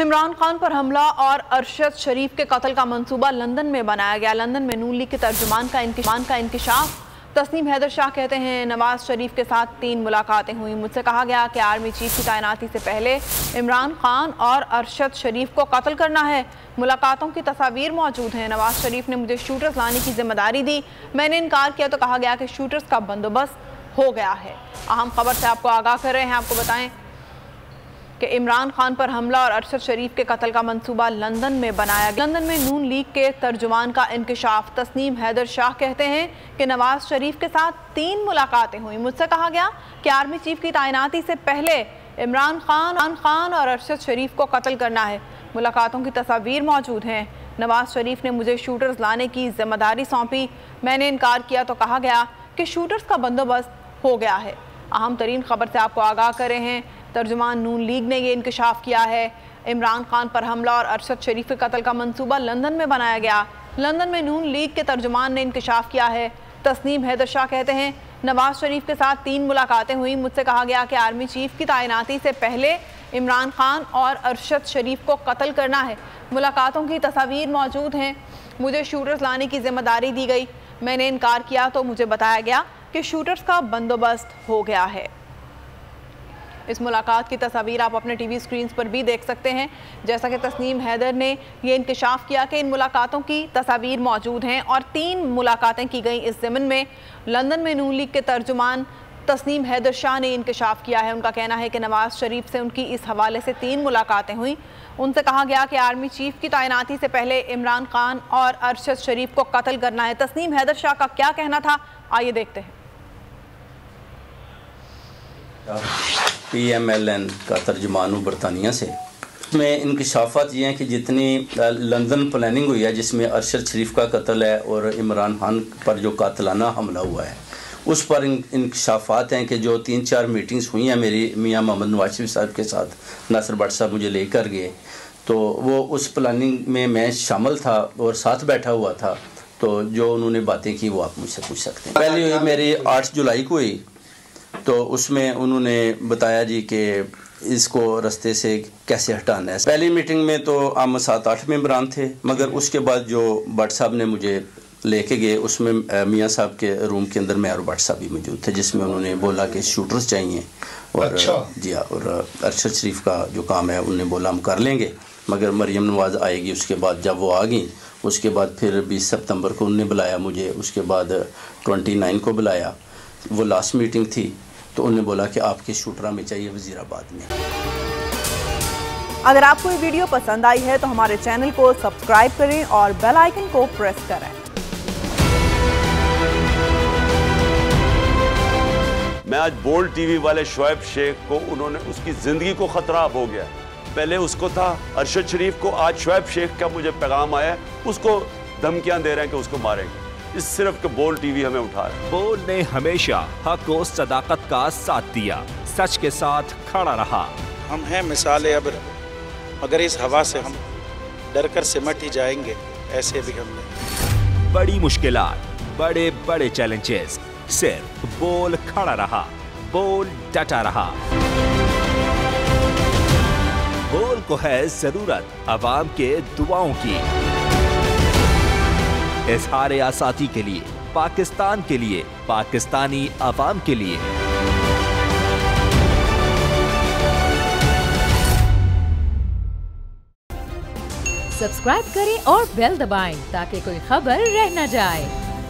इमरान खान पर हमला और अरशद शरीफ के कत्ल का मंसूबा लंदन में बनाया गया। लंदन में नून लीग के तर्जुमान का इंकशाफ। तस्नीम हैदर शाह कहते हैं, नवाज शरीफ के साथ 3 मुलाकातें हुई। मुझसे कहा गया कि आर्मी चीफ की तैनाती से पहले इमरान खान और अरशद शरीफ को कत्ल करना है। मुलाकातों की तस्वीर मौजूद हैं। नवाज शरीफ ने मुझे शूटर्स लाने की जिम्मेदारी दी, मैंने इनकार किया तो कहा गया कि शूटर्स का बंदोबस्त हो गया है। अहम खबर से आपको आगाह कर रहे हैं। आपको बताएं कि इमरान खान पर हमला और अरशद शरीफ के कत्ल का मंसूबा लंदन में बनाया गया। लंदन में नून लीग के तर्जुमान का इंकशाफ। तस्नीम हैदर शाह कहते हैं कि नवाज शरीफ के साथ 3 मुलाकातें हुई। मुझसे कहा गया कि आर्मी चीफ की तैनाती से पहले इमरान खान और अरशद शरीफ को कत्ल करना है। मुलाकातों की तस्वीर मौजूद हैं। नवाज शरीफ ने मुझे शूटर्स लाने की जिम्मेदारी सौंपी, मैंने इनकार किया तो कहा गया कि शूटर्स का बंदोबस्त हो गया है। अहम तरीन खबर से आपको आगाह कर रहे हैं। तर्जुमान नून लीग ने ये इंकशाफ किया है। इमरान खान पर हमला और अरशद शरीफ के कत्ल का मंसूबा लंदन में बनाया गया। लंदन में नून लीग के तर्जुमान ने इंकशाफ किया है। तस्नीम हैदर शाह कहते हैं, नवाज शरीफ के साथ 3 मुलाकातें हुई। मुझसे कहा गया कि आर्मी चीफ की तैनाती से पहले इमरान खान और अरशद शरीफ को कत्ल करना है। मुलाकातों की तस्वीर मौजूद हैं। मुझे शूटर्स लाने की जिम्मेदारी दी गई, मैंने इनकार किया तो मुझे बताया गया कि शूटर्स का बंदोबस्त हो गया है। इस मुलाकात की तस्वीर आप अपने टीवी स्क्रीन पर भी देख सकते हैं। जैसा कि तस्नीम हैदर ने ये इंकशाफ किया कि इन मुलाकातों की तस्वीर मौजूद हैं और 3 मुलाकातें की गई इस ज़मीन में। लंदन में नून लीग के तर्जुमान तस्नीम हैदर शाह ने इंकशाफ किया है। उनका कहना है कि नवाज शरीफ से उनकी इस हवाले से 3 मुलाकातें हुई। उनसे कहा गया कि आर्मी चीफ की तैनाती से पहले इमरान खान और अरशद शरीफ को कत्ल करना है। तस्नीम हैदर शाह का क्या कहना था, आइए देखते हैं। PMLN का तर्जुमान हूँ बरतानिया से। में इंकशाफात ये हैं कि जितनी लंदन प्लानिंग हुई है, जिसमें अरशद शरीफ का कत्ल है और इमरान खान पर जो कातलाना हमला हुआ है, उस पर इंकशाफात हैं कि जो 3-4 मीटिंग्स हुई हैं मेरी मियाँ मोहम्मद नवाज शरीफ साहब के साथ, नासिर भट्ट साहब मुझे लेकर गए, तो वो उस प्लानिंग में मैं शामिल था और साथ बैठा हुआ था। तो जो उन्होंने बातें की वो आप मुझसे पूछ सकते हैं। पहली हुई मेरी 8 जुलाई को हुई, तो उसमें उन्होंने बताया जी कि इसको रास्ते से कैसे हटाना है। पहली मीटिंग में तो हम 7-8 मेंबरान थे, मगर उसके बाद जो भट्ट साहब ने मुझे लेके गए उसमें मियाँ साहब के रूम के अंदर मैं और भट्ट साहब भी मौजूद थे, जिसमें उन्होंने बोला कि शूटर्स चाहिए और अच्छा। जी हाँ, और अरशद शरीफ का जो काम है उन्होंने बोला हम कर लेंगे, मगर मरियम नवाज आएगी। उसके बाद जब वो आ गई, उसके बाद फिर 20 सितंबर को उन्होंने बुलाया मुझे, उसके बाद 29 को बुलाया, वो लास्ट मीटिंग थी, तो उन्होंने बोला कि आपके शूटरा में चाहिए वजीराबाद में। अगर आपको ये वीडियो पसंद आई है तो हमारे चैनल को सब्सक्राइब करें और बेल आइकन को प्रेस करें। मैं आज बोल्ड टीवी वाले शोएब शेख को, उन्होंने उसकी जिंदगी को खतरा अब हो गया। पहले उसको था अरशद शरीफ को, आज शोएब शेख का मुझे पैगाम आया, उसको धमकियां दे रहे हैं कि उसको मारेंगे। इस सिर्फ के बोल्ड टीवी हमें उठा रहा है। बोल्ड ने हमेशा हक और सदाकत का साथ दिया, सच के साथ खड़ा रहा। हम हैं मिसाल अब्र, मगर इस हवा से हम डर कर सिमट ही जाएंगे, ऐसे भी हमने। बड़ी मुश्किलात, बड़े बड़े चैलेंजेस, सिर्फ बोल खड़ा रहा, बोल डटा रहा। बोल को है जरूरत अवाम के दुआओं की। इज़हार आज़ादी के लिए, पाकिस्तान के लिए, पाकिस्तानी अवाम के लिए। सब्सक्राइब करें और बेल दबाएं ताकि कोई खबर रह न जाए।